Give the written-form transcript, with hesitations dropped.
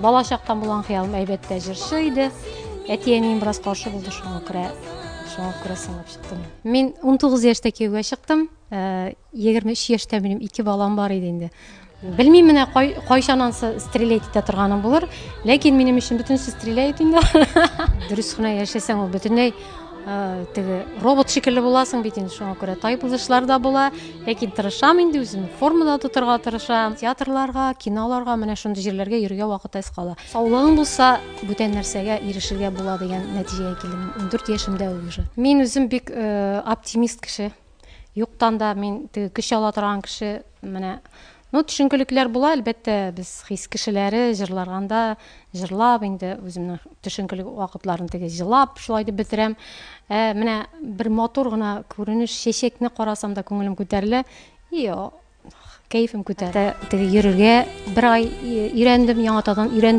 Бала чактан булган хыялым әлбәттә җырчы иде. Әтиәнем бераз каршы булды, шуңа күрә сынап чыктым. Мин 19 яшьтә кияүгә чыктым. 23 яшьтә минем 2 балам бар иде инде. Белмим менә кайчан стрелять итә торганым булыр, ләкин минем өчен бөтенесе стрелять инде. Дөрес кенә яшәсәң, ул бөтенләй теге робот шикелле буласың бит инде, шуңа күрә тай булышлар да була, ләкин тырышам инде үзем формада тотарга тырышам. Театрларга, киноларга, менә шундый җирләргә йөрергә вакыт аз кала. Саулыгың булса, бүтән нәрсәгә ирешергә була дигән нәтиҗәгә килдем. 14 яшемдә уже. Мин үзем бик оптимист кеше. Юктан да мин теге көч ала торган кеше, менә төшенкелекләр була, әлбәттә, без хис кешеләре җырларганда җырлап инде үземнең төшенкелек вакытларын теге җырлап шулай дип бетерәм. Менә бер матур гына күренеш, чәчәкне карасам да күңелем күтәрелә. Кәефем күтәрелә. Теге йөрергә бер ай өйрәндем, яңатадан өйрәндем.